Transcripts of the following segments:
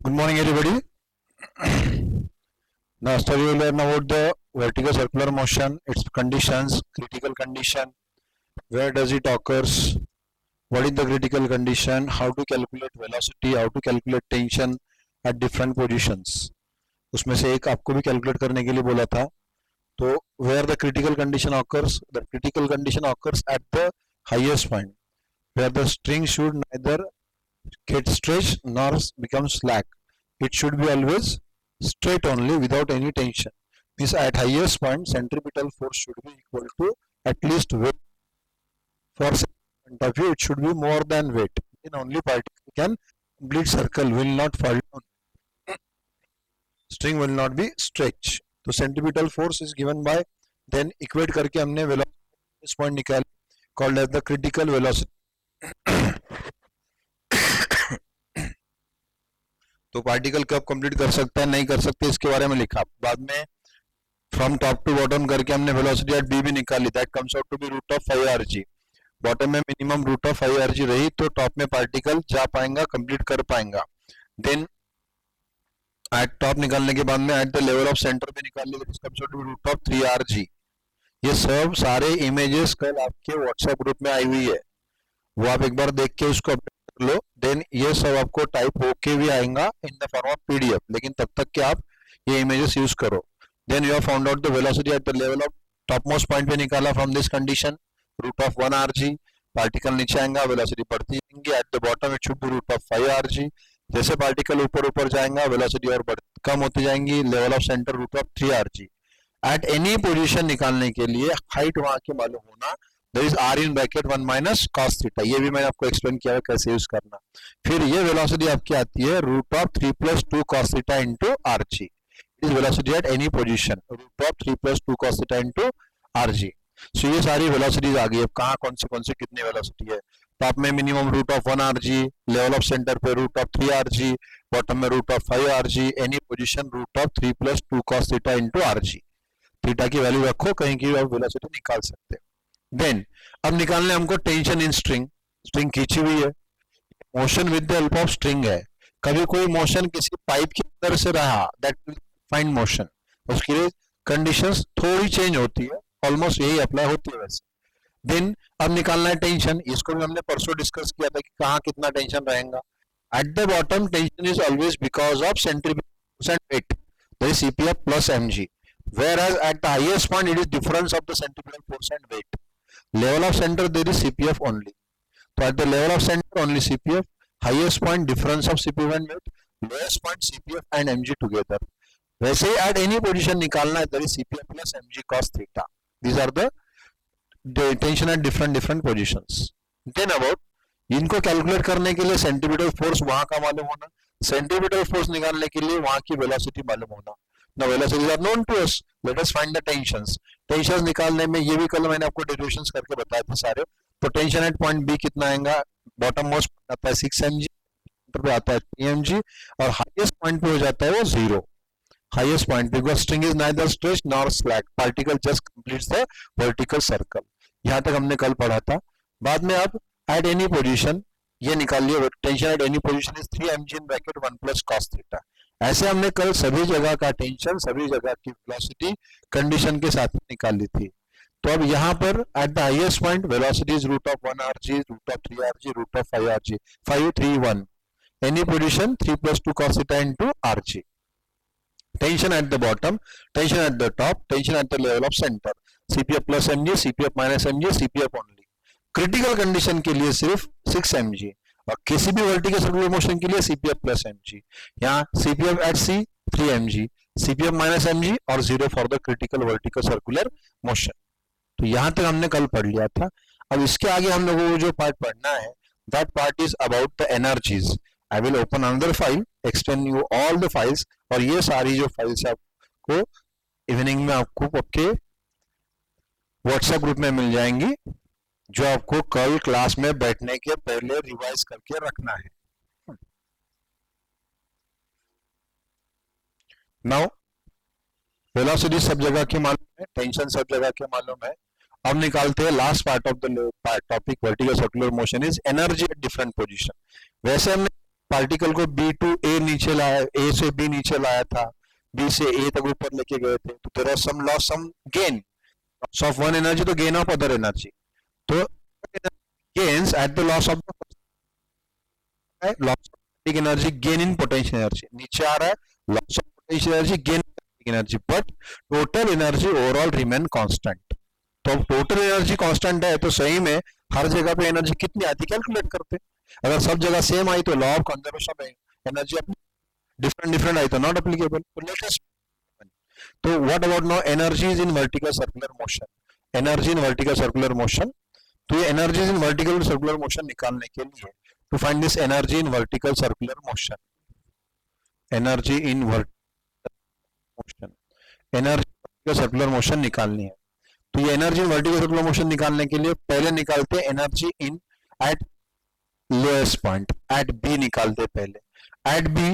Good morning, everybody. Now, study will learn about the vertical circular motion, its conditions, critical condition, where does it occurs, what is the critical condition, how to calculate velocity, how to calculate tension at different positions. उसमें से एक आपको भी calculate करने के लिए बोला था. तो where the critical condition occurs, the critical condition occurs at the highest point, where the string should neither get stretched nor become slack. It should be always straight only without any tension. Means at highest point centripetal force should be equal to at least weight. For point of view it should be more than weight. Then only particle can complete circle, will not fall down. String will not be stretched. तो centripetal force is given by, then equate करके हमने velocity this point निकाली, called as the critical velocity. तो particle कब complete कर सकता है नहीं कर सकते इसके बारे में लिखा. बाद में फ्रॉम टॉप टू बॉटम करके हमने वेलोसिटी एट बी भी निकाली. That comes out to be root of 5rg. Bottom में मिनिमम रूट ऑफ 5rg रही तो टॉप में पार्टिकल जा पाएगा, कंप्लीट कर पाएगा. देन एट टॉप निकालने के बाद में at the level of centre पे निकाल ली. That comes out to be root of 3rg. ये सब सारे इमेजेस कल आपके व्हाट्सएप ग्रुप में आई हुई है, वो आप एक बार देख के उसको अपडेट कर लो. देन ये सब आपको टाइप होके भी आएगा in the form of PDF, लेकिन तब तक के आप ये इमेजेस यूज करो. Then you have found out the velocity at the level of top most point पे निकाला from this condition root of 1rg. Particle नीचे आएगा, वेलोसिटी बढ़ती जाएंगी. At the bottom it should be root of 5rg. जैसे particle ऊपर ऊपर जाएगा वेलोसिटी और कम होती जाएंगी. Level of center root of 3rg. At any position निकालने के लिए हाइट वहां के मालूम होना. There is r in bracket 1 minus cos theta. ये भी मैंने आपको एक्सप्लेन किया है कैसे यूज करना. फिर ये वेलोसिटी आपकी आती है root of 3 plus 2 cos theta into rg. It is velocity at any position root of 3 plus 2 cos theta into rg. So ये सारी वेलोसिटीज आ गई. अब कहाँ कौन से कितनी वेलोसिटी है. टॉप में minimum root of 1rg, level of centre पे रूट ऑफ 3rg, बॉटम में root of 5rg, any position root of 3 plus 2 cos theta into rg. Theta की वैल्यू रखो, कहीं की आप वेलोसिटी निकाल सकते हैं. देन अब निकालने हमको टेंशन इन स्ट्रिंग. स्ट्रिंग खींची हुई है, motion with the help of string है. कभी कोई मोशन किसी पाइप के अंदर से रहा, दैट फाइन मोशन. उसकी कंडीशंस थोड़ी चेंज होती है, ऑलमोस्ट यही अप्लाई होती है वैसे. देन अब निकालना है टेंशन. इसको भी हमने परसों डिस्कस किया था कि कहाँ कितना टेंशन रहेगा. At the bottom tension is always because of centrifugal and weight, that is CPF plus mg. Whereas at the highest point it is difference of the centripetal force and weight. Level of center there is CPF only. So at the level of center only CPF, highest point difference of CPF and weight, lowest point CPF and mg together. वैसे ही at any position निकालना है, there is CPF plus mg cos theta. These are the tension at different positions. Then about इनको calculate करने के लिए centripetal force वहां का मालूम होना, सेंट्रीपिटल फोर्स निकालने के लिए वहां की वेलोसिटी मालूम होना. Now velocities are known to us. Let us find the tensions. Tensions निकालने में ये भी कल मैंने आपको डेरिवेशंस करके बताए थे सारे. तो टेंशन एट पॉइंट बी कितना आएगा. बॉटम मोस्ट आता है 6 mg, सेंटर पे आता है 3 mg, और हाईएस्ट पॉइंट पे हो जाता है वो 0. हाईएस्ट पॉइंट पे because string is neither stretched nor slack. Particle just completes the vertical circle. यहाँ तक हमने कल पढ़ा था. बाद में अब एट एनी पोजीशन ये निकालिए. Tension eight any position is 3 mg in bracket 1 plus cos theta. ऐसे हमने कल सभी जगह का टेंशन, सभी जगह की वेलोसिटी कंडीशन के साथ निकाली थी. तो अब यहाँ पर at the highest point velocity is root of 1rg, root of 3rg, root of 5rg, 5 3 1. Any position 3 plus 2 cos theta into rg. Tension at the bottom, tension at the top, tension at the level of center, CPF plus mg, CPF minus mg, CPF only. Critical condition के लिए सिर्फ 6 mg, और किसी भी vertical circular motion के लिए CPF plus mg. यहाँ CPF at C 3 mg, CPF minus mg और 0 for the critical vertical circular motion. तो यहाँ तक हमने कल पढ़ लिया था. अब इसके आगे हम लोगों को जो पार्ट पढ़ना है, that part is about the energies. I will open another file, explain you all the files, और ये सारी जो फाइल्स आपको इवनिंग में आपको आपके व्हाट्सएप ग्रुप में मिल जाएंगी, जो आपको कल क्लास में बैठने के पहले रिवाइज करके रखना है. नाउ वेलोसिटी सब जगह के मालूम है, टेंशन सब जगह के मालूम है. अब निकालते हैं last part of the topic, vertical circular motion is energy at different position. वैसे हमने पार्टिकल को बी टू ए नीचे लाया, ए से बी नीचे लाया था, बी से ए तक ऊपर लेके गए थे, तो there was some loss, some gain, loss of one energy तो गेन ऑफ अदर एनर्जी, तो gains at the loss of loss of energy gain in potential energy, नीचे आ रहा है loss of potential energy gain energy, but total energy overall remain constant. तो total energy constant है तो सही में हर जगह पे एनर्जी कितनी आती कैलकुलेट करते, अगर सब जगह सेम आई तो law of conservation of energy different आई तो नॉट एप्लीकेबल। तो what about now energies in vertical circular motion, energy in vertical circular motion, तो ये energies in vertical circular motion निकालने के लिए to find this energy in vertical circular motion, energy in motion, energy circular motion निकालनी है, तो ये energy in vertical circular motion निकालने के लिए पहले निकालते हैं energy in eight lowest point, eight B निकालते पहले, एट बी,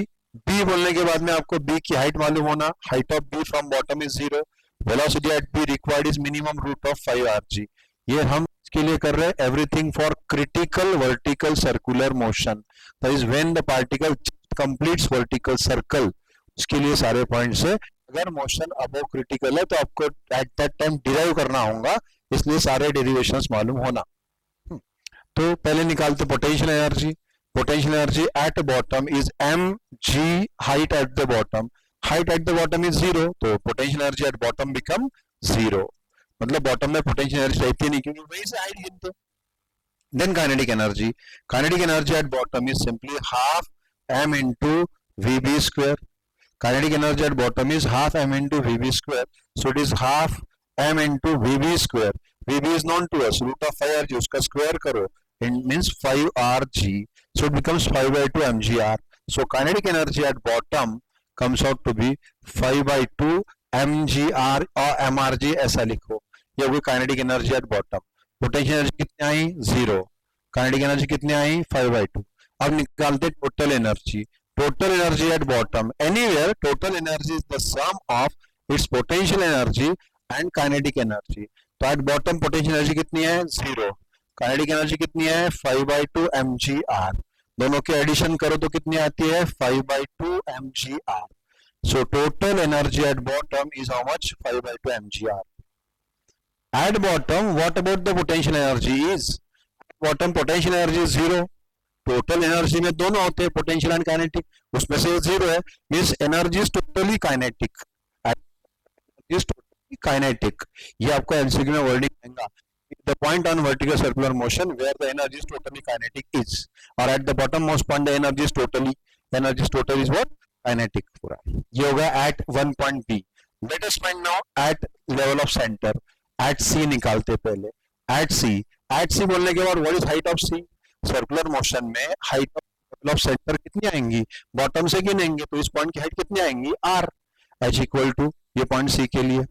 बी बोलने के बाद में आपको बी की हाइट मालूम होना, height of B from bottom is 0, velocity at B required is minimum root of 5 r, ये हम इसके लिए कर रहे हैं everything for critical vertical circular motion, that is when the particle completes vertical circle, उसके लिए सारे पॉइंट्स है। अगर मोशन अबव क्रिटिकल है तो आपको एट दैट टाइम डिराइव करना होगा, इसलिए सारे डेरिवेशंस मालूम होना। तो पहले निकालते potential energy, potential energy at bottom is M G, height at the bottom, height at the bottom is 0, तो potential energy at bottom become 0, मतलब बॉटम में पोटेंशियल एनर्जी रहती नहीं क्योंकि वहीं से हाइट गिनते। Then kinetic energy, kinetic energy at bottom is simply half m into vb square, kinetic energy at bottom is half m into vb square, so it is half m into vb square, vb is known to us, root of 5rg, उसका square करो, it means 5rg, so it becomes 5 by 2 mgr, so kinetic energy at bottom comes out to be 5 by 2 mgr और mrg ऐसा लिखो, ये होगी kinetic energy at bottom। potential energy कितनी आई 0, kinetic energy कितनी आई 5 by 2। अब निकालते total energy, total energy at bottom, anywhere total energy is the sum of its potential energy and kinetic energy, तो एट बॉटम पोटेंशियल एनर्जी कितनी है 0, kinetic energy कितनी है 5 by 2 mgr, दोनों के एडिशन करो तो कितनी आती है 5 by 2 mgr, so total energy at bottom is how much 5 by 2 mgr। At bottom what about the potential energy is, bottom potential energy 0, total energy में दोनों होते हैं पोटेंशियल एंड काइनेटिक, उसमें से 0 है, means energy is totally kinetic, is totally kinetic, ये आपको MCQ में वर्डिंग आएगा, the point on vertical circular motion where the energy is totally kinetic is, और at the bottom most point the energy is totally is what kinetic, पूरा ये होगा at one point B. Let us find now at level of centre, at C निकालते पहले, at C बोलने के बाद what is height of C, circular motion में height of center कितनी आएंगी, बॉटम से गिनेंगे तो इस पॉइंट की हाइट कितनी आएंगी r, h इक्वल टू, ये पॉइंट सी के लिए,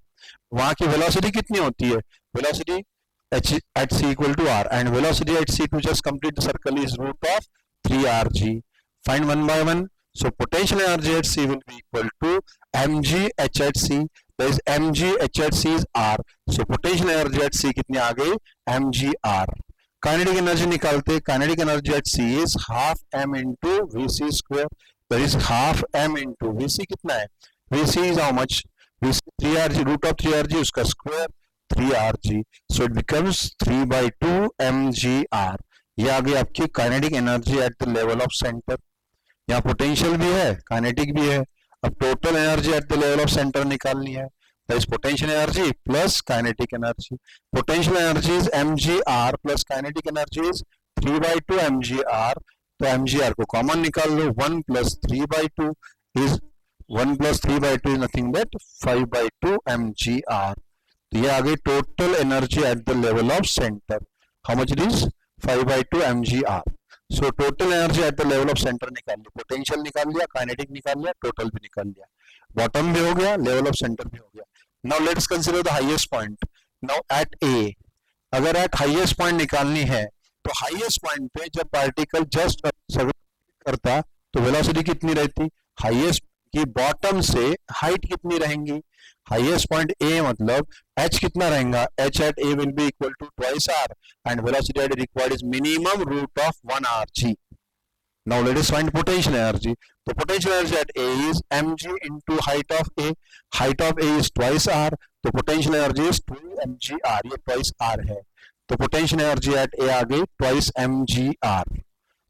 वहां की वेलोसिटी कितनी होती है, velocity h at c equal to r, and velocity at c to just complete the circle is root of 3rg, find one by one, so potential energy at c will be equal to mg h at c, that is mg h at c is r, so potential energy at c कितनी आ गई mg r। Kinetic energy निकालते, kinetic energy at C is half m into vc square, that is half m into vc कितना है, vc is how much, vc 3rg, root of 3rg उसका square 3rg, so it becomes 3 by 2 mgr, ये आ गई आपकी kinetic energy at the level of centre, यहाँ potential भी है kinetic भी है, अब total energy at the level of centre निकालनी है, that is potential energy plus kinetic energy, potential energy is mgr plus kinetic energy is 3 by 2 mgr, तो mgr को कॉमन निकाल लो, 1 plus 3 by 2 is 1 plus 3 by 2 is nothing but 5 by 2 mgr, तो ये आ गई total energy at the level of centre, how much it is 5 by 2 mgr, so total energy at the level of centre निकाल ली, potential निकाल लिया, kinetic निकाल लिया, total भी निकाल लिया, बॉटम भी हो गया, लेवल ऑफ सेंटर भी हो गया। Now let's consider the highest point. Now at A, अगर at highest point निकालनी है तो highest point पे जब पार्टिकल जस्ट करता तो वेलोसिटी कितनी रहती, हाईएस्ट की बॉटम से हाइट कितनी रहेंगी, हाईएस्ट पॉइंट A मतलब h कितना रहेगा, h at A will be equal to twice r and velocity at A required is minimum root of 1 rg। Now let us find potential energy. The potential energy at A is mg into height of A. Height of A is twice r. तो potential energy is 2 mgr. ये twice r है. तो potential energy at A आ गई twice mgr.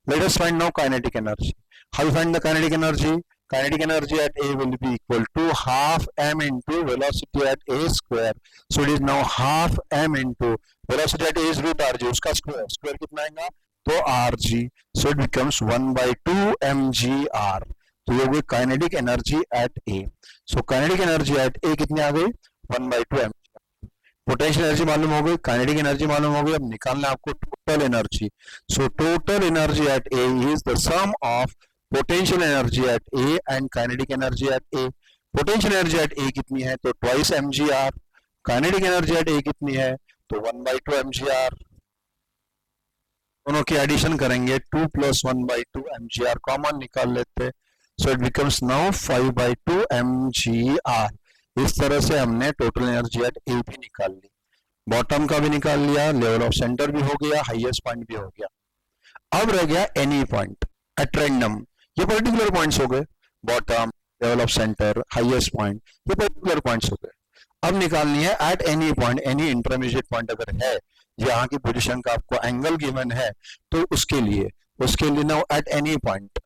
Let us find now kinetic energy. How you find the kinetic energy? Kinetic energy at A will be equal to half m into velocity at A square. So it is now half m into velocity at A is root rg. उसका square. Square कितना आएगा? तो rg. So it becomes 1/2 mgr. तो ये हो गई kinetic energy at A. So kinetic energy at A कितनी आ गई? 1/2 mg. पोटेंशियल एनर्जी मालूम हो गई, काइनेटिक एनर्जी मालूम हो गई. अब निकालना है आपको total energy. So total energy at A is the sum of potential energy at A and kinetic energy at A. Potential energy at A कितनी है? तो twice M G R. Kinetic energy at A कितनी है? तो 1/2 M G are. दोनों की addition करेंगे, 2 + 1/2 M G are common निकाल लेते. So it becomes now 5/2 M G R. इस तरह से हमने टोटल एनर्जी एट ए भी निकाल ली, बॉटम का भी निकाल लिया, लेवल ऑफ सेंटर भी हो गया, हाईएस्ट पॉइंट भी हो गया. अब रह गया एनी पॉइंट एट रैंडम. ये पर्टिकुलर पॉइंट्स हो गए, bottom, level of centre, highest point, ये पर्टिकुलर पॉइंट्स हो गए. अब निकालनी है eight any point, any intermediate point अगर है, यहाँ की पोजीशन का आपको एंगल गिवन है, तो उसके लिए now at any point P,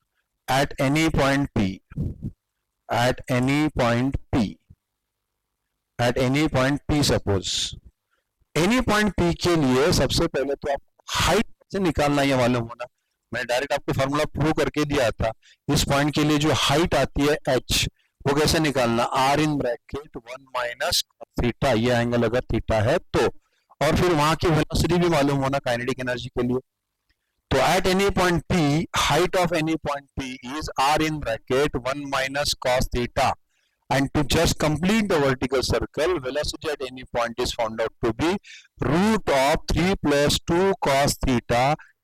eight any point P, eight any point P. Suppose any point P के लिए सबसे पहले तो आप हाइट से निकालना, ये मालूम होना. मैंने डायरेक्ट आपको फॉर्मूला प्रूव करके दिया था. इस पॉइंट के लिए जो हाइट आती है h, वो कैसे निकालना? आर इन ब्रैकेट 1 - थीटा, ये एंगल अगर थीटा है तो. और फिर वहां की वेलोसिटी भी मालूम होना काइनेटिक एनर्जी के लिए. तो at any point P, height of any point P is R in bracket 1 - cos theta. And to just complete the vertical circle, velocity at any point is found out to be root of 3 + 2 cos theta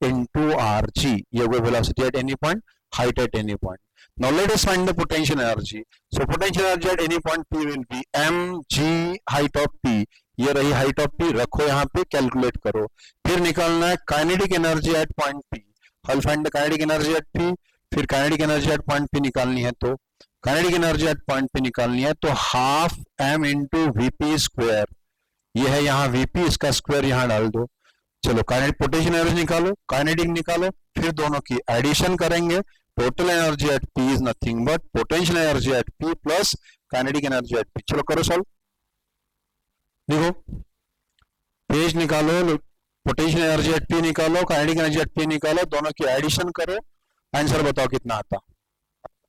into rg. ये वो velocity at any point, height at any point. Now let us find the potential energy. So potential energy at any point P will be mg height of P. ये रही height of P, रखो यहाँ पे, calculate करो. फिर निकालना है kinetic energy at point P. I'll find the kinetic energy at P. फिर kinetic energy at point P निकालनी है, तो काइनेटिक एनर्जी एट पॉइंट पे निकालनी है, तो half m into VP square. ये है यहाँ वीपी, इसका स्क्वायर यहाँ डाल दो. चलो काइनेटिक पोटेंशियल एनर्जी निकालो, काइनेटिक निकालो, फिर दोनों की एडिशन करेंगे. Total energy eight P is nothing but potential energy eight P plus kinetic energy eight P. चलो करो सॉल्व. देखो पेज निकालो, पोटेंशियल एनर्जी एट पी निकालो, काइनेटिक एनर्जी एट पी निकालो, दोनों की एडिशन करो, आंसर बताओ कितना आता.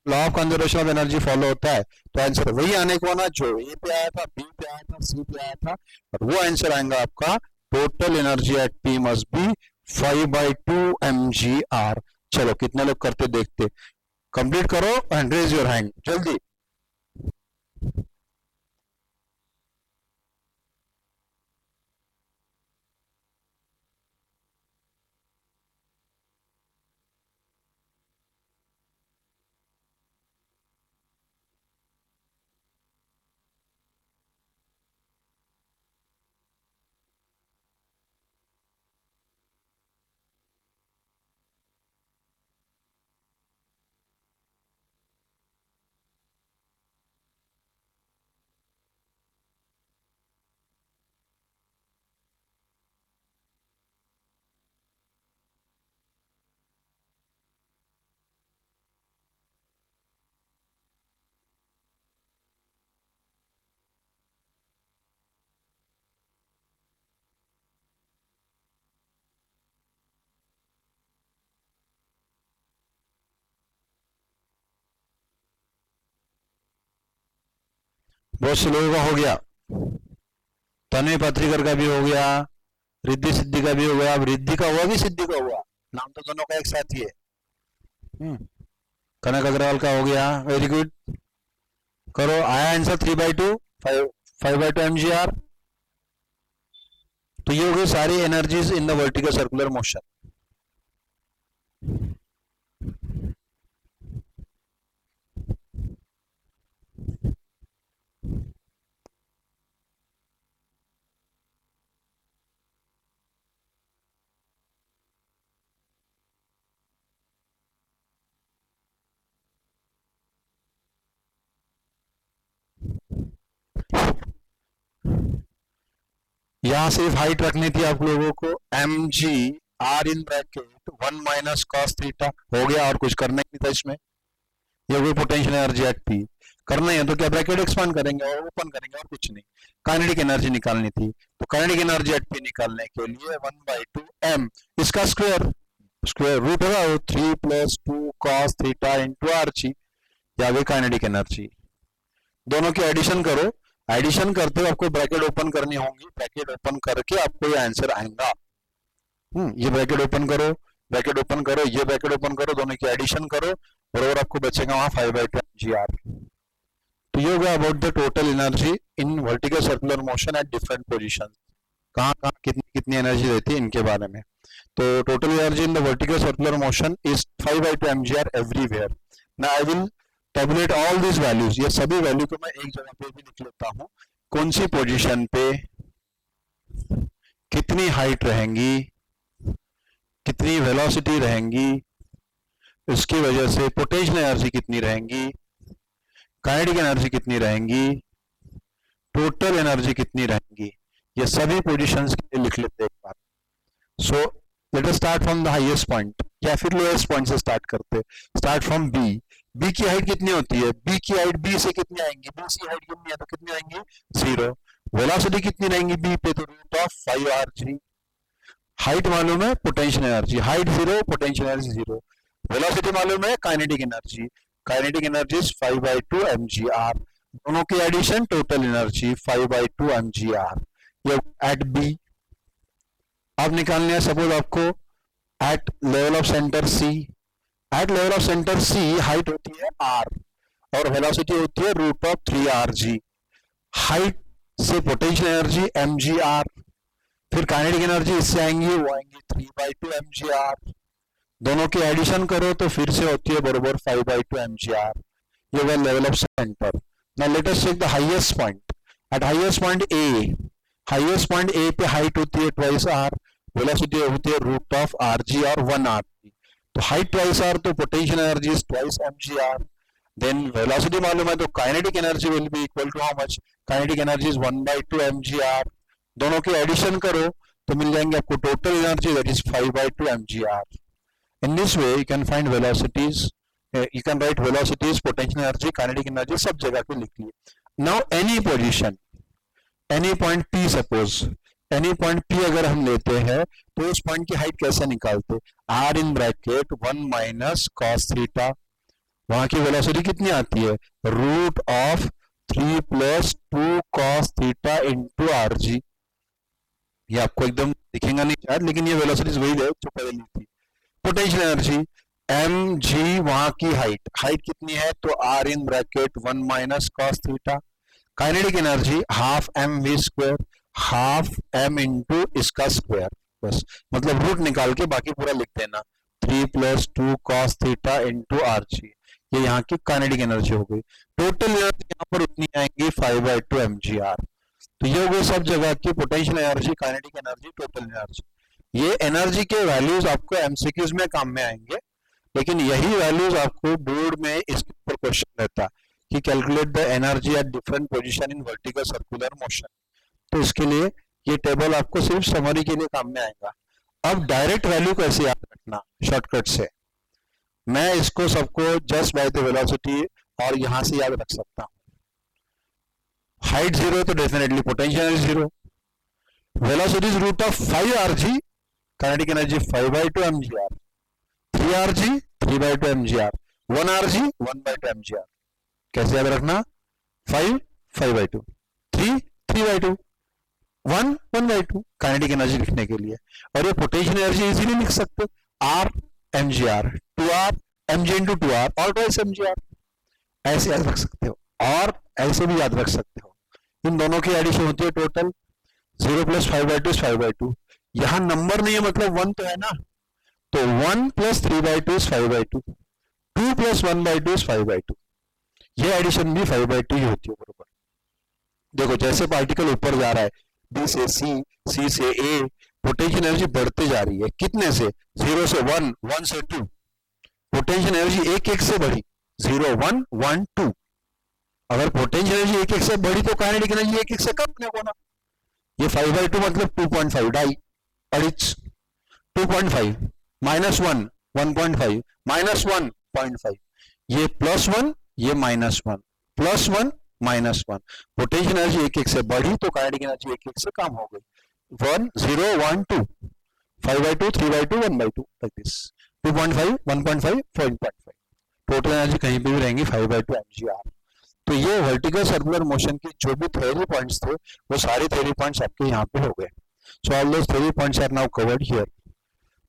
Law of conservation of energy follow होता है, तो आंसर वही आने को ना जो ए पे आया था, बी पे आया था, सी पे आया था, और वो आंसर आएगा आपका total energy eight P must be 5/2 mgr. चलो कितने लोग करते देखते. कंप्लीट करो एंड रेज योर हैंड जल्दी. बहुत से लोगों का हो गया, तन्वी पत्रिकर का भी हो गया, रिद्धि सिद्धि का भी हो गया. अब रिद्धि का हुआ कि सिद्धि का हुआ? नाम तो दोनों का एक साथ ही है. कनक अग्रवाल का हो गया, वेरी गुड. करो, आया आंसर 3/2 5/2 mgr. तो ये हो गई सारी energies in the vertical circular motion. यहाँ सिर्फ हाइट रखनी थी आप लोगों को, M G R in bracket 1 minus cos theta हो गया, और कुछ करना ही नहीं था इसमें। ये कोई पोटेंशियल एनर्जी एट पी करना है तो क्या ब्रैकेट एक्सपांड करेंगे और ओपन करेंगे और कुछ नहीं। काइनेटिक एनर्जी निकालनी थी, तो काइनेटिक एनर्जी एट पी निकालने के लिए 1/2 एम, इसका स्क्वायर, स्क्वायर रूट होगा वो 3 + 2 cos theta into R G, या भी काइनेटिक एनर्जी। दोनों की एडिशन करो, एडिशन करते हुए आपको ब्रैकेट ओपन करनी होंगी, ब्रैकेट ओपन करके आपको ये आंसर आएगा। ये ब्रैकेट ओपन करो, ब्रैकेट ओपन करो, ये ब्रैकेट ओपन करो, दोनों की एडिशन करो, बराबर आपको बचेगा वहां 5/2 mgr। तो ये होगा about the total energy in vertical circular motion at different positions, कहाँ कहाँ कितनी कितनी एनर्जी रहती है इनके बारे में। तो total energy in the vertical circular motion is 5/2 mgr everywhere. Now I will tablet all this values, ये सभी वैल्यू को मैं एक जगह पे भी लिख लेता हूँ, कौन सी पोजीशन पे कितनी हाइट रहेंगी, कितनी वेलोसिटी रहेंगी, इसकी वजह से पोटेंशियल एनर्जी कितनी रहेंगी, काइनेटिक एनर्जी कितनी रहेंगी, टोटल एनर्जी कितनी रहेंगी, ये सभी पोजीशंस के लिए लिख लेते हैं एक बार। So let us start from the highest point, या फिर लोएस्ट पॉइंट से स्टार्ट करते। स्टार्ट फ्रॉम बी, बी की हाइट कितनी होती है, बी की हाइट बी से कितनी आएंगी, बी की हाइट कितनी है तो कितनी आएंगी 0। वेलोसिटी कितनी रहेंगी बी पे, तो √5r(g)। हाइट मालूम है, potential energy, height 0, potential energy 0। Velocity मालूम है, kinetic energy, kinetic energy is 5/2 mgr। दोनों की एडिशन टोटल एनर्जी 5/2 mgr। ये एट बी। अब निकालने है सपोज आपको at level of center C, at level of center C height होती है r और वेलोसिटी होती है √3r(g)। हाइट से पोटेंशियल एनर्जी mgr, फिर काइनेटिक एनर्जी इससे आएंगी, वो आएंगी 3/2 mgr। दोनों की एडिशन करो तो फिर से होती है बरोबर 5/2 mgr। ये वह level of center. Now let us check the highest point. At highest point A, highest point A पे हाइट होती है ट्वाइस आर, वेलोसिटी होती है √r(g) और 1r(g). तो हाइट ट्वाइस आर तो potential energy is twice mgr। Then velocity मालूम है तो kinetic energy will be equal to how much, kinetic energy is 1/2 mgr। दोनों की एडिशन करो तो मिल जाएंगे आपको total energy, that is 5/2 mgr। In this way you can find velocities, you can write velocities, potential energy, kinetic energy सब जगह पे लिख लिए। Now any position, any point P suppose, any point P अगर हम लेते हैं तो उस पॉइंट की हाइट कैसे निकालते, r in bracket 1 minus cos theta, वहां की वेलोसिटी कितनी आती है √3 + 2 cos थीटा इंटू rg। ये आपको एकदम दिखेगा नहीं शायद, लेकिन ये वेलोसिटीज वही है जो पहले ली थी। पोटेंशियल एनर्जी mg, वहां की हाइट, हाइट कितनी है तो r in bracket 1 minus cos theta. Kinetic energy half mv², half m into इसका स्क्वायर, बस मतलब रूट निकाल के बाकी पूरा लिख देना 3 + 2 cos थीटा इंटू rg। ये यहाँ की काइनेटिक एनर्जी हो गई। टोटल एनर्जी यहाँ पर उतनी आएंगी 5/2 mgr। तो ये हो गई सब जगह की potential energy, kinetic energy, total energy. ये एनर्जी के वैल्यूज आपको एमसीक्यूज में काम में आएंगे, लेकिन यही वैल्यूज आपको बोर्ड में इसके ऊपर क्वेश्चन रहता है कि calculate the energy at different position in vertical circular motion. तो इसके लिए ये टेबल आपको सिर्फ समरी के लिए काम में आएगा। अब डायरेक्ट वैल्यू कैसे याद रखना, शॉर्टकट से मैं इसको सबको जस्ट बाय द वेलोसिटी और यहां से याद रख सकता हूं। हाइट 0 तो definitely potential energy 0, velocity is √5rg, kinetic energy 5/2 mgr, 3rg 3/2 mgr, 1rg 1/2 mgr। कैसे याद रखना, 5 5/2, 3 3/2, 1 1/2 काइनेटिक एनर्जी लिखने के लिए। और ये पोटेंशियल एनर्जी इजीली लिख सकते r mgr, 2r mg into 2r और ट्वाइस mgr, ऐसे याद रख सकते हो और ऐसे भी याद रख सकते हो। इन दोनों की एडिशन होती है टोटल 0 + 5/2 5/2। यहाँ नंबर नहीं है मतलब 1 तो है ना, तो 1 + 3/2 is 5/2, 2 + 1/2 is 5/2। ये एडिशन भी 5/2 ही होती है बरोबर। देखो जैसे पार्टिकल ऊपर जा रहा है बी से सी, सी से ए, पोटेंशियल एनर्जी बढ़ते जा रही है, कितने से 0 से 1, 1 से 2, पोटेंशियल एनर्जी एक एक से बढ़ी 0 1 1 2। अगर पोटेंशियल एनर्जी एक एक से बढ़ी तो काइनेटिक एनर्जी एक एक से कम होने को ना, ये 5/2 मतलब 2.5 ढाई, अड़ीच 2.5 -1 1.5 -1.5, ये +1 ये -1 +1 -1, पोटेंशियल एनर्जी 1 से बढ़ी तो काइनेटिक एनर्जी 1 से कम हो गई, 1 0 1 2 5/2 3/2 1/2 लाइक दिस, 2.5 1.5 4.5, टोटल एनर्जी कहीं पे भी रहेंगी 5/2 mgr। तो ये वर्टिकल सर्कुलर मोशन के जो भी थ्योरी पॉइंट्स थे वो सारे थ्योरी पॉइंट्स आपके यहाँ पे हो गए। So all those theory points are now covered here.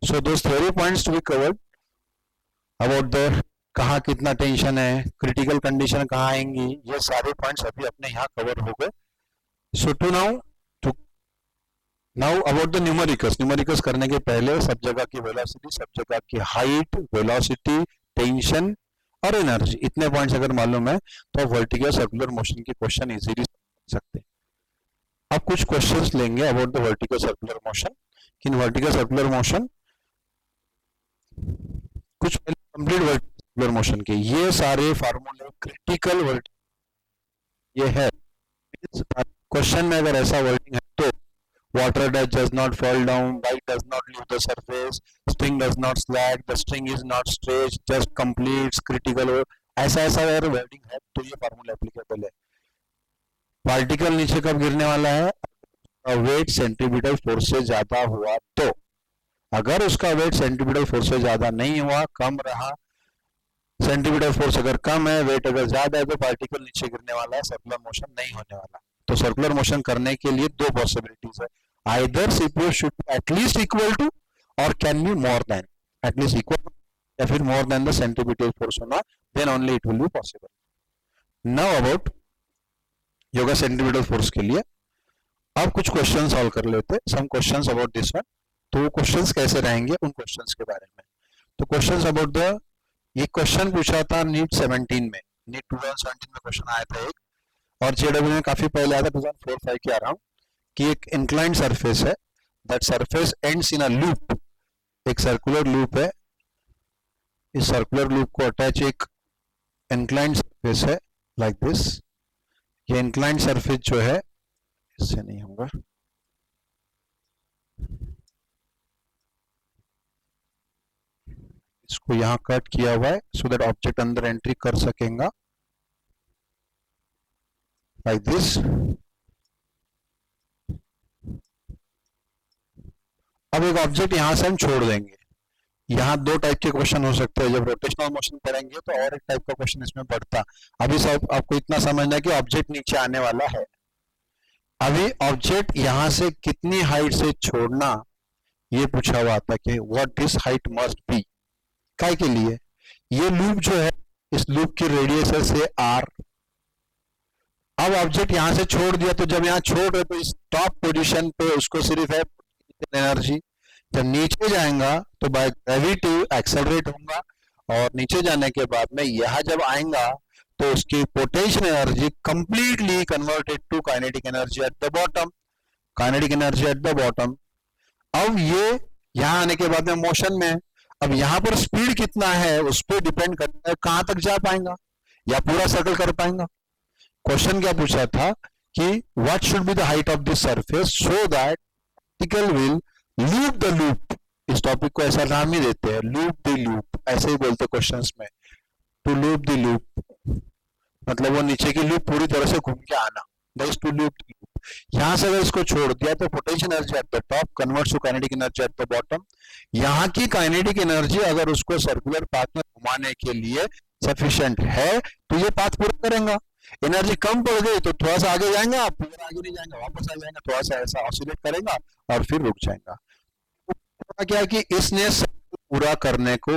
So those theory points to be covered about the कहाँ कितना टेंशन है, क्रिटिकल कंडीशन कहाँ आएंगी, ये सारे पॉइंट्स अभी अपने यहाँ कवर हो गए। So to now about the numericals करने के पहले सब जगह की वेलोसिटी, सब जगह की हाइट, वेलोसिटी, टेंशन और एनर्जी, इतने पॉइंट्स अगर मालूम है तो वर्टिकल सर्कुलर मोशन के क्वेश्चन इजीली समझ सकते हैं। अब कुछ क्वेश्चंस लेंगे about the vertical circular motion. In vertical circular motion कुछ कंप्लीट वर्टिकल मोशन के ये सारे फार्मूले क्रिटिकल ये है। क्वेश्चन में अगर ऐसा वर्डिंग है तो water does not fall down, bike does not leave the surface, string does not sag, the string is not stretched, just completes, critical, ऐसा अगर वर्डिंग है तो ये फार्मूला एप्लीकेबल है। पार्टिकल नीचे कब गिरने वाला है, वेट सेंट्रीपिटल फोर्स से ज्यादा हुआ तो, अगर उसका वेट सेंट्रीपिटल फोर्स से ज्यादा नहीं हुआ, कम रहा, सेंट्रीपिटल फोर्स अगर कम है, वेट अगर ज्यादा है तो पार्टिकल नीचे गिरने वाला है, सर्कुलर मोशन नहीं होने वाला। तो सर्कुलर मोशन करने के लिए दो पॉसिबिलिटीज है, either CPO should at least equal to और can be more than, at least equal या फिर more than the centripetal force होना, then only it will be possible. Now about योगा सेंट्रीपिटल फोर्स के लिए अब कुछ क्वेश्चन सॉल्व कर लेते, some questions about this one. तो वो क्वेश्चंस कैसे रहेंगे उन क्वेश्चंस के बारे में। तो क्वेश्चंस अबाउट द, ये क्वेश्चन पूछा था नीट 17 में, नीट 2017 में क्वेश्चन आया था एक, और जेडब्ल्यू में काफी पहले आया था 2004-5 के अराउंड, कि एक इंक्लाइंड सरफेस है, that surface ends in a loop, एक सर्कुलर लूप है, इस सर्कुलर लूप को अटैच एक इंक्लाइंड सरफेस है लाइक दिस। ये इंक्लाइंड सरफेस जो है, इससे नहीं होगा, इसको यहां कट किया हुआ है सो दैट ऑब्जेक्ट अंदर एंट्री कर सकेगा लाइक दिस। अब एक ऑब्जेक्ट यहां से हम छोड़ देंगे, यहाँ दो टाइप के क्वेश्चन हो सकते हैं, जब रोटेशनल मोशन करेंगे तो और एक टाइप का क्वेश्चन इसमें बढ़ता। अभी सब आपको इतना समझना है कि ऑब्जेक्ट नीचे आने वाला है, अभी ऑब्जेक्ट यहां से कितनी हाइट से छोड़ना ये पूछा हुआ था कि what this height must be, काय के लिए, ये लूप जो है इस लूप की रेडियस है से r। अब ऑब्जेक्ट यहां से छोड़ दिया, तो जब यहाँ छोड़ रहे तो इस टॉप पोजीशन पे उसको सिर्फ है एनर्जी, जब नीचे जाएगा तो बाय ग्रेविटी एक्सेलरेट होगा, और नीचे जाने के बाद में यहाँ जब आएगा तो उसकी potential energy completely converted to kinetic energy at the bottom, kinetic energy at the bottom. अब ये यहाँ आने के बाद में मोशन में, अब यहाँ पर स्पीड कितना है उस पर डिपेंड करता है कहां तक जा पाएगा या पूरा सर्कल कर पाएगा। क्वेश्चन क्या पूछा था कि what should be the height of this surface so that particle will loop the loop, इस टॉपिक को ऐसा नाम ही देते हैं, लूप द लूप, ऐसे ही बोलते क्वेश्चंस में, टू लूप द लूप, मतलब वो नीचे की लूप पूरी तरह से घूम के आना, that's to loop the loop. यहां से अगर इसको छोड़ दिया तो potential energy at the top converts to kinetic energy at the bottom. यहाँ की काइनेटिक एनर्जी अगर उसको सर्कुलर पाथ में घुमाने के लिए सफिशिएंट है तो ये पाथ पूरा करेगा, एनर्जी कम पड़ गई तो थोड़ा सा आगे जाएगा, पूरा आगे नहीं जाएगा, वापस आ जाएगा, थोड़ा सा ऐसा ऑसिलेट करेगा और फिर रुक जाएगा। तो क्या है कि इसने पूरा करने को,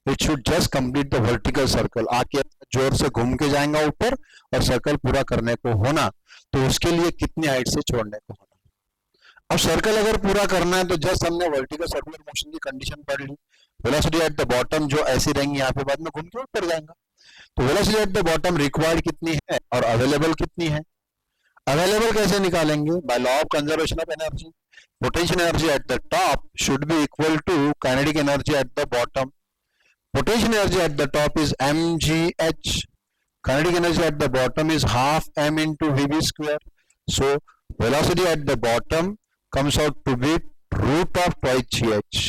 it should just complete the vertical circle, आके जोर से घूम के जाएगा ऊपर और सर्कल पूरा करने को होना, तो उसके लिए कितनी हाइट से छोड़ने को होना। अब सर्कल अगर पूरा करना है तो जस्ट हमने वर्टिकल सर्कुलर मोशन की कंडीशन पढ़ ली, वेलोसिटी एट द बॉटम जो ऐसी रहेंगी यहाँ पे बाद में घूम के ऊपर जाएगा, तो velocity at the bottom required कितनी है और अवेलेबल कितनी है। अवेलेबल कैसे निकालेंगे, by law of conservation of energy, potential energy at the top should be equal to kinetic energy at the bottom, potential energy at the top is mgh, kinetic energy at the bottom is half m into vb square, so velocity at the bottom comes out to be root of twice gh.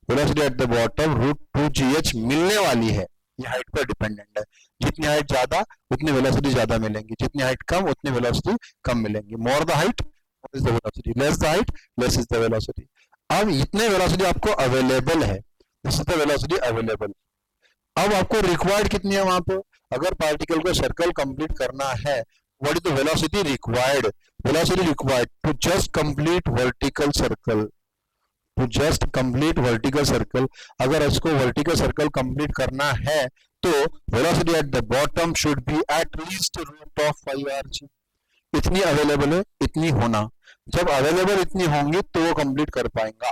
velocity at the bottom root 2gh मिलने वाली है, ये height पर dependent है। जितनी height ज्यादा उतनी velocity ज्यादा मिलेंगी, जितनी हाइट कम उतनी वेलोसिटी कम मिलेंगी। More the height more is the velocity, less the height less is the velocity. अब इतने वेलोसिटी आपको अवेलेबल है, this is the velocity available. अब आपको रिक्वायर्ड कितनी है वहां पे? अगर पार्टिकल को सर्कल कंप्लीट करना है, what is the velocity required? Velocity required to just complete vertical circle, to just complete vertical circle. अगर इसको वर्टिकल सर्कल कंप्लीट करना है तो velocity at the bottom should be at least root of 5rg। इतनी available है, इतनी होना। जब अवेलेबल इतनी होंगी तो वो कंप्लीट कर पाएंगा।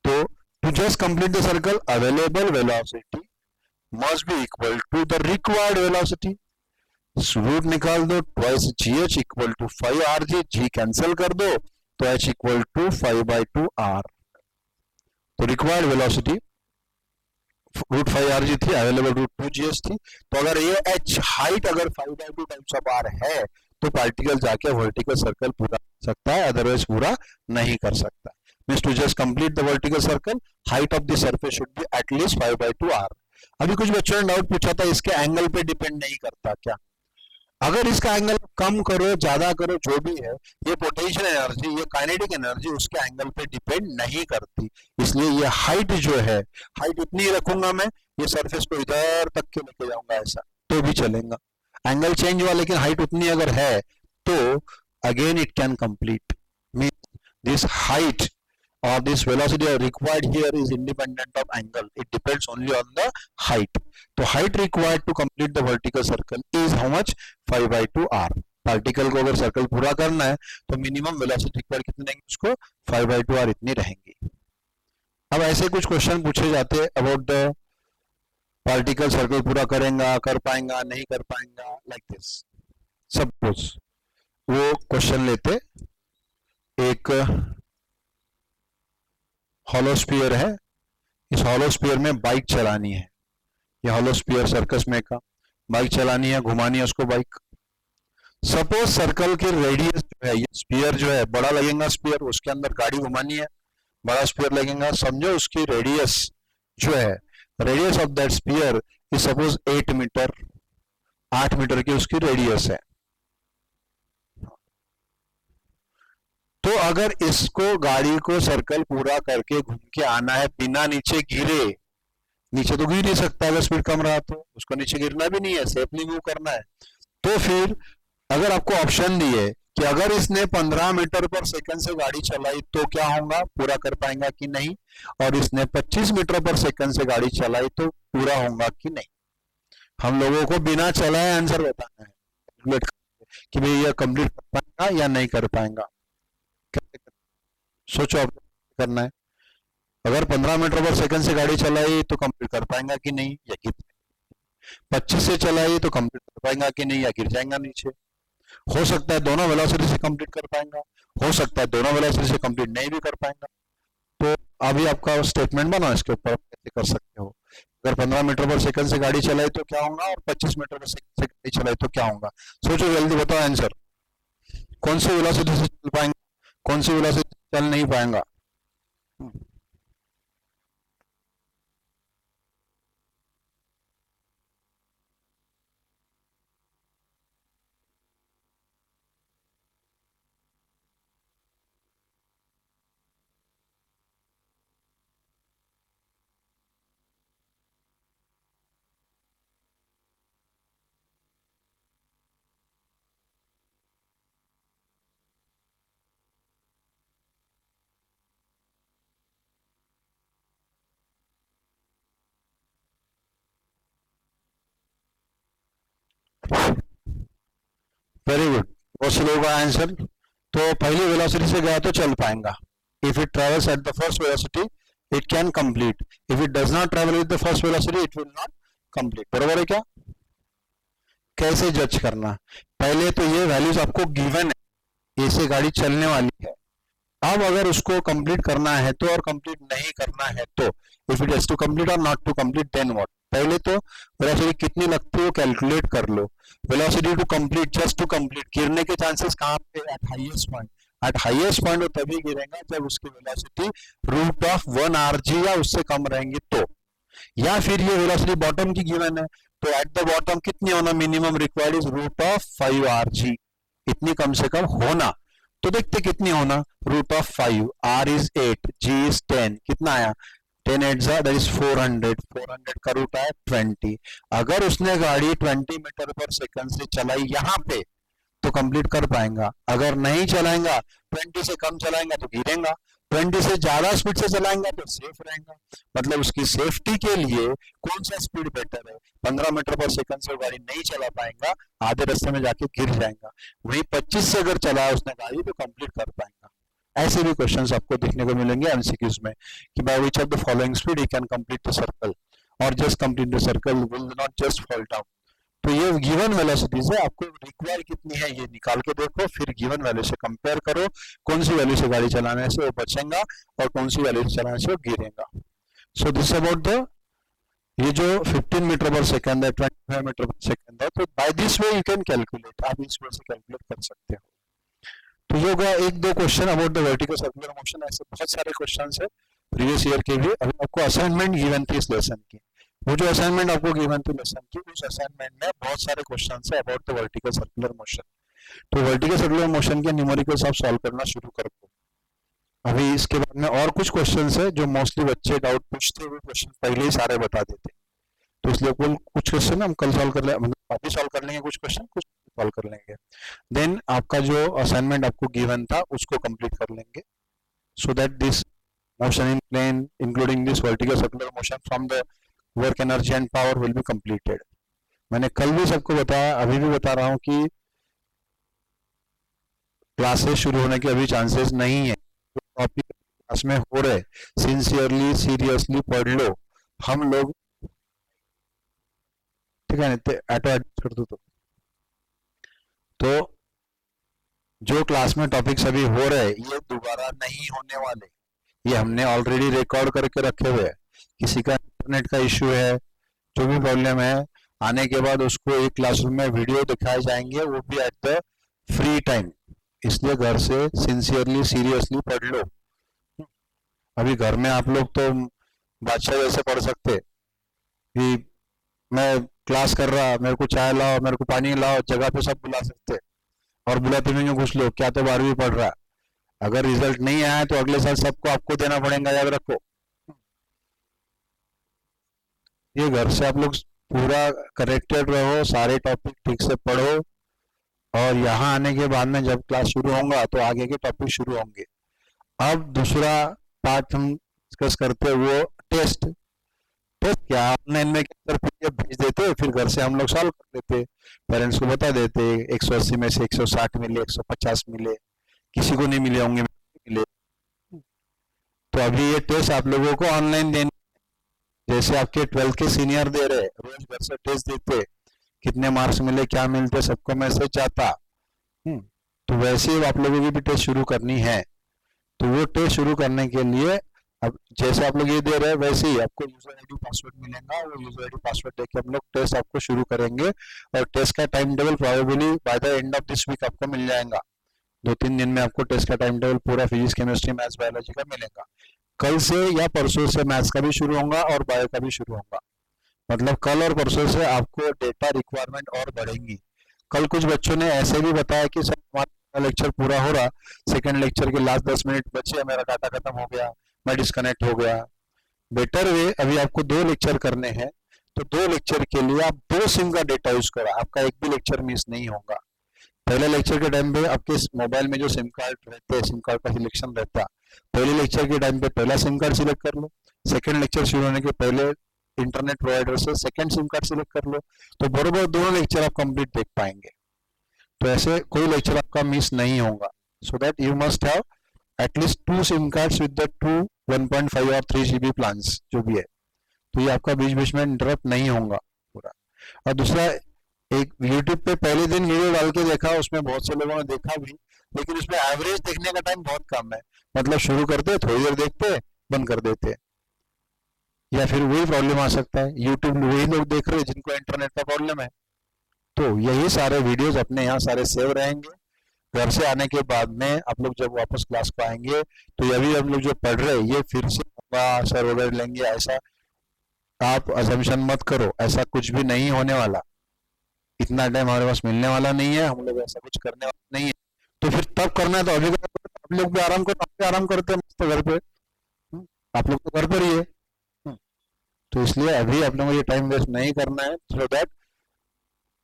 तो to just complete the circle available velocity must be equal to the required velocity। Root निकाल दो, twice gh equal to 5rg, g cancel कर दो तो h इक्वल टू 5/2r। तो रिक्वायर्ड वेलोसिटी रूट 5rg थी, अवेलेबल रूट 2gh थी। तो अगर ये h हाइट अगर 5/2 टाइम्स ऑफ r है तो पार्टिकल जाके वर्टिकल सर्कल पूरा कर सकता है, अदरवाइज पूरा नहीं कर सकता। Means to just complete the vertical circle height of the surface should be at least 5/2r। अभी कुछ बच्चों ने डाउट पूछा था इसके एंगल पे डिपेंड नहीं करता क्या? अगर इसका एंगल कम करो ज्यादा करो जो भी है, ये पोटेंशियल एनर्जी ये काइनेटिक एनर्जी उसके एंगल पे डिपेंड नहीं करती। इसलिए ये हाइट जो है, हाइट इतनी रखूंगा मैं, ये सरफेस को इधर तक के लेके जाऊंगा ऐसा तो भी चलेगा, एंगल चेंज हुआ लेकिन हाइट उतनी अगर है तो again it can complete. Means this height or this velocity required here is independent of angle, it depends only on the height। तो height required to complete the vertical circle is how much? 5/2r। Particle को अगर circle पूरा करना है तो minimum velocity required कितनी रहेंगी उसको? 5/2r इतनी रहेंगी। अब ऐसे कुछ क्वेश्चन पूछे जाते हैं अबाउट द पार्टिकल सर्कल पूरा करेगा, कर पाएगा, नहीं कर पाएगा, लाइक दिस। सपोज वो क्वेश्चन लेते, एक हॉलो स्फीयर है, इस हॉलो स्फीयर में बाइक चलानी है, ये हॉलो स्फीयर सर्कस में का बाइक चलानी है, घुमानी है उसको बाइक। सपोज सर्कल की रेडियस जो है, ये स्फीयर जो है बड़ा लगेगा स्फीयर, उसके अंदर गाड़ी घुमानी है, बड़ा स्फीयर लगेगा। समझो उसकी रेडियस जो है, radius of that sphere is suppose 8 metre, 8 metre की उसकी रेडियस है। तो अगर इसको गाड़ी को सर्कल पूरा करके घूम के आना है बिना नीचे गिरे, नीचे तो गिर नहीं सकता अगर स्पीड कम रहा तो, उसको नीचे गिरना भी नहीं है, सेफली मूव करना है। तो फिर अगर आपको ऑप्शन दिए कि अगर इसने 15 मीटर पर सेकंड से गाड़ी चलाई तो क्या होगा, पूरा कर पाएगा कि नहीं, और इसने 25 मीटर पर सेकंड से गाड़ी चलाई तो पूरा होगा कि नहीं। हम लोगों को बिना चलाए आंसर बताना है कि भाई यह कंप्लीट कर पाएगा या नहीं कर पाएगा। सोचो आप करना है, अगर 15 मीटर पर सेकंड से गाड़ी चलाई तो कंप्लीट कर पाएगा कि नहीं या गिर, 25 से चलाई तो कंप्लीट कर पाएगा कि नहीं या गिर जाएगा नीचे। हो सकता है दोनों वेलोसिटी से कंप्लीट कर पाएगा, हो सकता है दोनों वेलोसिटी से कंप्लीट नहीं भी कर पाएगा। तो अभी आपका स्टेटमेंट बनाओ इसके ऊपर, कैसे कर सकते हो। अगर 15 मीटर पर सेकंड से गाड़ी चलाई तो क्या होगा, और 25 मीटर पर सेकंड से गाड़ी चलाई तो क्या होगा। सोचो जल्दी बताओ आंसर, कौन सी वेलोसिटी से चल पाएंगे, कौन सी वेलोसिटी चल नहीं पाएगा। वेरी गुड, बहुत से लोगों का आंसर। तो पहली वेलोसिटी से गया तो चल पाएगा, if it travels at the first velocity it can complete, if it does not travel with the first velocity it will not complete. बराबर है क्या? कैसे जज करना, पहले तो ये वैल्यूज आपको गिवन है, ऐसे गाड़ी चलने वाली है। अब अगर उसको कंप्लीट करना है तो, और कंप्लीट नहीं करना है तो, if it has to complete और not to complete then what. पहले तो वेलोसिटी कितनी लगती है वो कैलकुलेट कर लो। Velocity to complete, just to complete, गिरने के चांसेस कहाँ पे? At highest point. At highest point वो तभी गिरेगा जब उसकी वेलोसिटी रूट ऑफ 1 rg या उससे कम रहेंगी तो, या फिर ये वेलोसिटी बॉटम की गिवन है तो एट द बॉटम कितनी होना minimum required is root of 5 rg, इतनी कम से कम होना। तो देखते कितनी होना, root of 5, r is 8, g is 10, कितना आया 10 8 दैट इज 400, 400 का रूट आया 20। अगर उसने गाड़ी 20 मीटर पर सेकंड से चलाई यहाँ पे तो कंप्लीट कर पाएगा, अगर नहीं चलाएगा 20 से कम चलाएगा तो गिरेगा, 20 से ज्यादा स्पीड से चलाएंगा तो सेफ रहेगा। मतलब उसकी सेफ्टी के लिए कौन सा स्पीड बेटर है? 15 मीटर पर सेकंड से गाड़ी नहीं चला पाएगा, आधे रास्ते में जाके गिर जाएगा। वही 25 से अगर चला उसने गाड़ी तो कंप्लीट कर पाएगा। ऐसे भी क्वेश्चंस आपको देखने को मिलेंगे एमसीक्यूज में कि by which of the following speed you can complete the circle और just complete the circle, will not just fall down. तो ये गिवन वेलोसिटीज है, आपको रिक्वायर कितनी है ये निकाल के देखो, फिर गिवन वैल्यू से कंपेयर करो, कौन सी वैल्यू से गाड़ी चलाने से वो बचेगा और कौन सी वैल्यू से चलाने से वो गिरेगा। सो दिस अबाउट द, ये जो 15 मीटर पर सेकंड है, 25 मीटर पर सेकंड है, तो by this way you can calculate, आप इस वे से कैलकुलेट कर सकते हो। तो ये होगा एक दो question about the vertical circular motion. ऐसे बहुत सारे क्वेश्चन है प्रीवियस ईयर के भी। अभी आपको असाइनमेंट गिवन थी इस लेसन की, वो जो असाइनमेंट आपको गिवन थी लेसन की, उस असाइनमेंट में बहुत सारे क्वेश्चन है about the vertical circular motion. तो वर्टिकल सर्कुलर मोशन के न्यूमेरिकल्स आप सॉल्व करना शुरू कर दो। अभी इसके बाद में और कुछ क्वेश्चन है जो मोस्टली बच्चे डाउट पूछते हुए क्वेश्चन पहले ही सारे बता देते, तो इसलिए कुछ क्वेश्चन हम कल सॉल्व कर ले, मतलब अभी सॉल्व कर लेंगे कुछ क्वेश्चन, कुछ सॉल्व कर लेंगे, देन आपका जो असाइनमेंट आपको गिवन था उसको कंप्लीट कर लेंगे, so that this motion in plane including this vertical circular motion from the work energy and power will be completed. मैंने कल भी सबको बताया, अभी भी बता रहा हूँ कि क्लासेस शुरू होने के अभी चांसेस नहीं है। टॉपिक क्लास में हो रहे, सिंसियरली सीरियसली पढ़ लो। हम लोग ठीक है ना, ऑटो एडजस्ट कर दो तो जो क्लास में टॉपिक्स अभी हो रहे ये दोबारा नहीं होने वाले, ये हमने ऑलरेडी रिकॉर्ड करके रखे हुए हैं। किसी का इंटरनेट का इश्यू है, जो भी प्रॉब्लम है, आने के बाद उसको एक क्लासरूम में वीडियो दिखाए जाएंगे, वो भी एट द फ्री टाइम। इसलिए घर से सिंसियरली सीरियसली पढ़ लो। अभी घर में आप लोग तो बादशाह जैसे पढ़ सकते कि मैं क्लास कर रहा, मेरे को चाय लाओ, मेरे को पानी लाओ, जगह पे सब बुला सकते, और बुलाते भी नहीं कुछ लोग, क्या तो 12वीं पढ़ रहा है। अगर रिजल्ट नहीं आया तो अगले साल सबको आपको देना पड़ेगा, याद रखो। ये घर से आप लोग पूरा करेक्टेड रहो, सारे टॉपिक ठीक से पढ़ो, और यहाँ आने के बाद में जब क्लास शुरू होगा तो आगे के टॉपिक शुरू होंगे। अब दूसरा पार्ट हम डिस्कस करते हैं, वो टेस्ट। टेस्ट क्या, ऑनलाइन में पीडीएफ भेज देते, फिर घर से हम लोग सॉल्व कर देते, पेरेंट्स को बता देते 180 में से 160 मिले, 150 मिले, किसी को नहीं मिले होंगे, मिले। तो अभी ये टेस्ट आप लोगों को ऑनलाइन देने, जैसे आपके 12th के सीनियर दे रहे, रोज घर से टेस्ट देते, कितने मार्क्स मिले, क्या मिलते, सबको मैसेज जाता। तो वैसे ही आप लोगों की भी टेस्ट शुरू करनी है। तो वो टेस्ट शुरू करने के लिए अब जैसे आप लोग ये दे रहे हैं वैसे ही आपको यूजर आईडी पासवर्ड मिलेगा, वो यूजर आईडी पासवर्ड देके हम लोग टेस्ट आपको शुरू करेंगे, और टेस्ट का time table probably by the end of this week आपको मिल जाएगा। 2-3 दिन में आपको टेस्ट का टाइम टेबल पूरा फिजिक्स, केमिस्ट्री, मैथ्स, बायोलॉजी का मिलेगा। कल से या परसों से मैथ्स का भी शुरू होगा और बायो का भी शुरू होगा। मतलब कल और परसों से आपको डेटा रिक्वायरमेंट और बढ़ेंगी। कल कुछ बच्चों ने ऐसे भी बताया कि सर हमारा लेक्चर पूरा हो रहा, सेकंड लेक्चर के लास्ट 10 मिनट बचे, मेरा डाटा खत्म हो गया, मैं डिस्कनेक्ट हो गया। बेटर वे, अभी आपको 2 लेक्चर करने हैं, तो 2 लेक्चर के लिए आप 2 सिम का डेटा यूज करो, आपका एक भी लेक्चर मिस नहीं होगा। पहले लेक्चर के टाइम पे आपके मोबाइल में जो सिम कार्ड रहते हैं, सिम कार्ड का सिलेक्शन रहता है, पहले लेक्चर के टाइम पे पहला सिम कार्ड सिलेक्ट कर लो, सेकंड लेक्चर शुरू होने के पहले इंटरनेट प्रोवाइडर से सेकंड सिम कार्ड सिलेक्ट कर लो, तो बराबर दोनों लेक्चर आप कंप्लीट देख पाएंगे। तो ऐसे कोई लेक्चर आपका मिस नहीं होगा। So that you must have at least 2 SIM cards with the 2 1.5 और 3 GB प्लान्स जो भी है, तो ये आपका बीच बीच में इंटरप्ट नहीं होगा पूरा। और दूसरा, एक यूट्यूब पे पहले दिन वीडियो डाल के देखा, उसमें बहुत से लोगों ने देखा भी, लेकिन उसमें एवरेज देखने का टाइम बहुत कम है। मतलब शुरू करते, थोड़ी देर देखते, बंद कर देते। या फिर वही प्रॉब्लम आ सकता है, यूट्यूब वही लोग देख रहे हैं जिनको इंटरनेट का प्रॉब्लम है। तो यही सारे वीडियोस अपने यहाँ सारे सेव रहेंगे। घर से आने के बाद में आप लोग जब वापस क्लास को आएंगे तो ये भी हम लोग जो पढ़ रहे हैं ये फिर से होगा, सर वगैरह लेंगे, ऐसा आप अजम्पशन मत करो, ऐसा कुछ भी नहीं होने वाला। इतना टाइम हमारे पास मिलने वाला नहीं है, हम लोग ऐसा कुछ करने वाला नहीं है। तो फिर तब करना है तो अभी करो, आप लोग भी आराम करो, आप भी आराम करते हैं मस्त घर पे। आप लोग तो घर पर ही है। तो इसलिए अभी आप लोगों को ये टाइम वेस्ट नहीं करना है, so that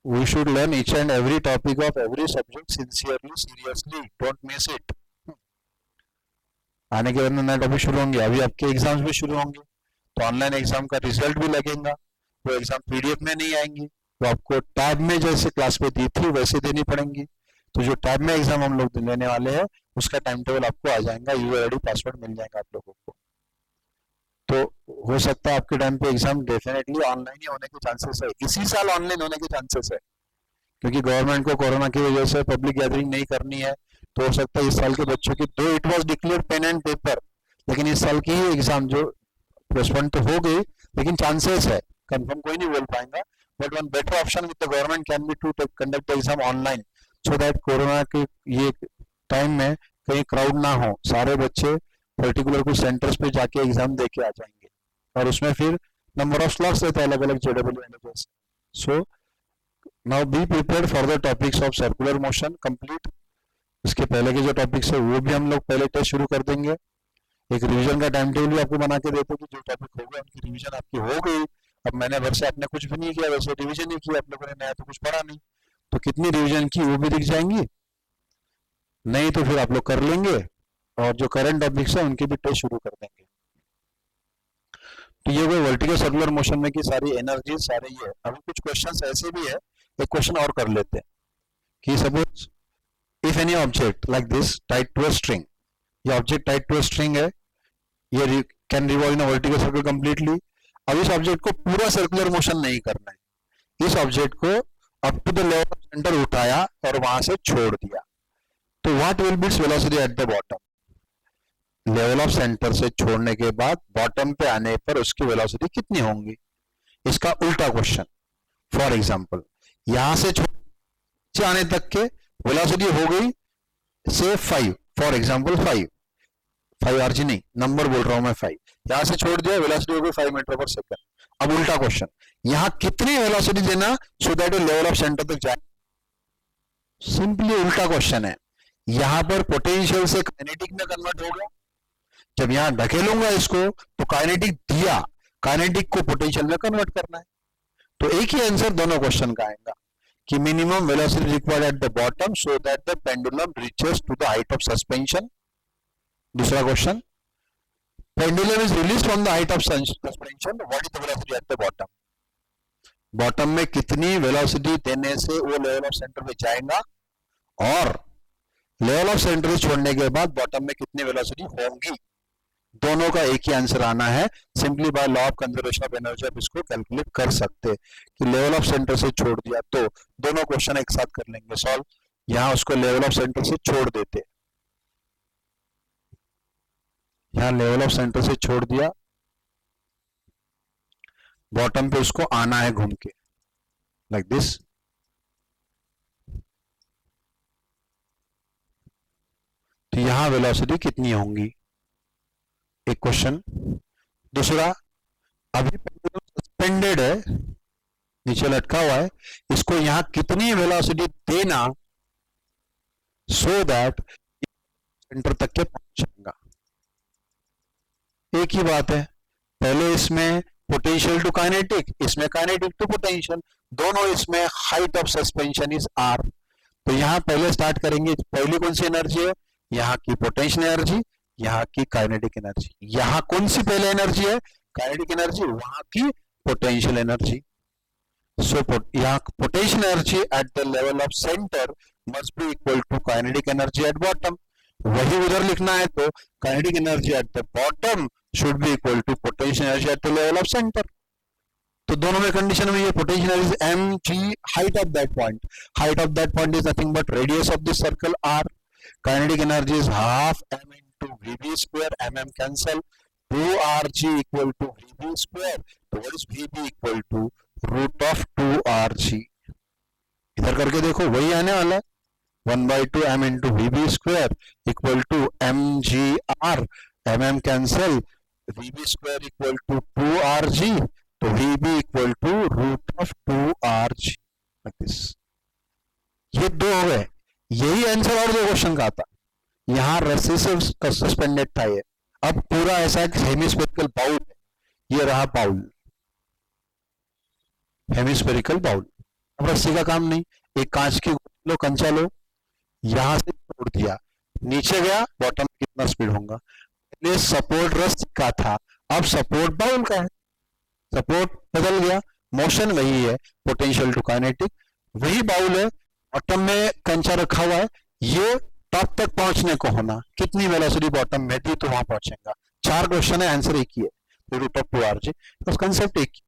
we should learn each and every topic of every subject sincerely, seriously, don't miss it. आने के बाद नए टॉपिक शुरू होंगे, अभी आपके एग्जाम्स भी शुरू होंगे, तो ऑनलाइन एग्जाम का रिजल्ट भी लगेगा, वो एग्जाम पीडीएफ में नहीं आएंगी, तो आपको टैब में जैसे क्लास पे दी थी वैसे देनी पड़ेंगी। तो जो टैब में एग्जाम हम लोग लेने वाले हैं उसका टाइम टेबल आपको आ जाएगा, यूआर आईडी पासवर्ड मिल जाएगा आप लोगों को। तो हो सकता है आपके टाइम पे एग्जाम डेफिनेटली ऑनलाइन ही होने के चांसेस है, इसी साल ऑनलाइन होने के चांसेस है, क्योंकि गवर्नमेंट को कोरोना की वजह से पब्लिक गैदरिंग नहीं करनी है। तो हो सकता है इस साल के बच्चों की, though it was declared pen and paper, लेकिन इस साल की ही एग्जाम जो पोस्टपोन तो हो गई, लेकिन चांसेस है, कंफर्म कोई नहीं बोल पाएगा, but one better option with the government can be to conduct the exam online, so that corona के ये टाइम में कहीं क्राउड ना हो, सारे बच्चे पर्टिकुलर कुछ सेंटर्स पे जाके एग्जाम दे के आ जाएंगे, और उसमें फिर नंबर ऑफ स्लॉट्स रहते हैं अलग अलग JW. So now be prepared for the topics of circular motion complete. इसके पहले के जो टॉपिक्स है वो भी हम लोग पहले टेस्ट शुरू कर देंगे। एक रिवीजन का टाइम टेबल भी आपको बना के देते कि जो टॉपिक हो गया उनकी रिवीजन आपकी हो गई। अब महीने भर से आपने कुछ भी नहीं किया, वैसे रिवीजन नहीं किया, आप लोगों ने नया तो कुछ पढ़ा नहीं, तो कितनी रिवीजन की वो भी दिख जाएंगी, नहीं तो फिर आप लोग कर लेंगे, और जो करंट टॉपिक्स है उनके भी टेस्ट शुरू कर देंगे। तो ये वो वर्टिकल सर्कुलर मोशन में की सारी एनर्जी सारे ये। अभी कुछ क्वेश्चंस ऐसे भी है, एक क्वेश्चन और कर लेते हैं कि suppose if any object like this tied to a string, ये object tied to a string है, ये can revolve in a vertical circle completely. अब इस ऑब्जेक्ट को पूरा सर्कुलर मोशन नहीं करना है, इस ऑब्जेक्ट को up to the level of centre उठाया और वहां से छोड़ दिया, तो what will be its velocity at the bottom. Level of centre से छोड़ने के बाद बॉटम पे आने पर उसकी वेलोसिटी कितनी होंगी, इसका उल्टा क्वेश्चन। फॉर एग्जांपल यहां से आने तक के वेलोसिटी हो गई से 5, फॉर एग्जांपल 5 आरजी नहीं, नंबर बोल रहा हूं मैं 5, यहां से छोड़ दिया, वेलोसिटी हो गई 5 मीटर पर सेकंड। अब उल्टा क्वेश्चन, यहां कितनी वेलोसिटी देना so that level of centre तक जाए, सिंपली उल्टा क्वेश्चन है। यहां पर पोटेंशियल से काइनेटिक में कन्वर्ट होगा, जब यहां ढकेलूंगा इसको तो काइनेटिक दिया, काइनेटिक को पोटेंशियल में कन्वर्ट करना है। तो एक ही आंसर दोनों क्वेश्चन का आएगा कि minimum velocity required at the bottom so that the pendulum reaches to the height of suspension. दूसरा question, pendulum is released from the height of suspension, what is the velocity at the bottom. Bottom में कितनी velocity देने से वो level of centre पे जाएगा, और level of centre छोड़ने के बाद बॉटम में कितनी वेलोसिटी होंगी, दोनों का एक ही आंसर आना है। Simply by law of conservation of energy आप इसको कैलकुलेट कर सकते हैं कि लेवल ऑफ सेंटर से छोड़ दिया, तो दोनों क्वेश्चन एक साथ कर लेंगे सॉल्व। यहां उसको लेवल ऑफ सेंटर से छोड़ देते, यहां लेवल ऑफ सेंटर से छोड़ दिया, बॉटम पे उसको आना है घूम के लाइक दिस। तो यहां वेलोसिटी कितनी होंगी, एक क्वेश्चन। दूसरा, अभी पेंडुलम सस्पेंडेड है, नीचे लटका हुआ है, इसको यहां कितनी वेलोसिटी देना सो दैट सेंटर तक के पहुंच जाएगा। एक ही बात है, पहले इसमें पोटेंशियल टू काइनेटिक, इसमें काइनेटिक टू पोटेंशियल, दोनों इसमें height of suspension is R. तो यहां पहले स्टार्ट करेंगे, पहली कौन सी एनर्जी है, यहाँ की पोटेंशियल एनर्जी, यहाँ की काइनेटिक एनर्जी। यहाँ कौन सी पहले एनर्जी है, काइनेटिक एनर्जी, वहां की पोटेंशियल एनर्जी। सो यहाँ potential energy at the level of centre must be equal to kinetic energy at bottom. वही उधर लिखना है तो kinetic energy at the bottom should be equal to potential energy at the level of centre. तो दोनों में condition में ये potential energy M G height of that point, height of that point is nothing but radius of this circle R, kinetic energy is half m into vb square, mm cancel, 2rg equal to VB square, तो what is VB equal to root of 2rg। इधर करके देखो वही आने वाला है, 1/2 m into VB square equal to mgr, mm cancel, VB square equal to 2rg, तो VB equal to root of 2rg। ये दो हो गए, यही आंसर और दो क्वेश्चन का आता। यहाँ रस्सी से सस्पेंडेड था ये, अब पूरा ऐसा हेमिस्फेरिकल बाउल है, ये रहा बाउल, हेमिस्फेरिकल बाउल। अब रस्सी का काम नहीं, एक कांच की लो, कंचा लो, यहां से छोड़ दिया, नीचे गया, बॉटम में कितना स्पीड होगा। पहले सपोर्ट रस्सी का था, अब सपोर्ट बाउल का है, सपोर्ट बदल गया, मोशन वही है, पोटेंशियल टू काइनेटिक वही बाउल है, बॉटम में कंचा रखा हुआ है, ये टॉप तक पहुंचने को होना, कितनी वेलोसिटी बॉटम में थी तो वहां पहुंचेगा। 4 क्वेश्चन है, आंसर एक ही है, रूट ऑफ 2rg, बस कंसेप्ट एक ही।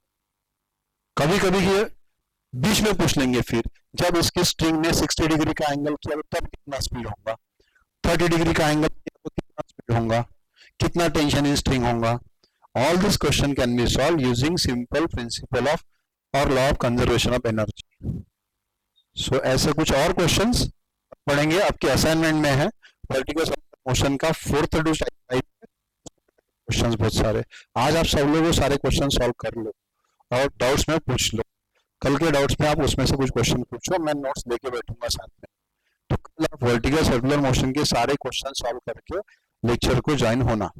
कभी कभी ये बीच में पूछ लेंगे, फिर जब इसकी स्ट्रिंग ने 60 डिग्री का एंगल किया तब कितना स्पीड होगा, 30 डिग्री का एंगल किया तो कितना स्पीड होगा, कितना टेंशन इन स्ट्रिंग होगा। All this question can be solve using simple principle of और law of conservation of energy. So ऐसे कुछ और क्वेश्चंस पढ़ेंगे, आपके असाइनमेंट में है वर्टिकल मोशन का 4th टू 5 क्वेश्चंस बहुत सारे। आज आप सब लोग वो सारे क्वेश्चन सॉल्व कर लो और डाउट्स में पूछ लो, कल के डाउट्स में आप उसमें से कुछ क्वेश्चन पूछो, मैं नोट्स लेके बैठूंगा साथ में, तो कल आप वर्टिकल सर्कुलर मोशन के सारे क्वेश्चन सॉल्व करके लेक्चर को ज्वाइन होना।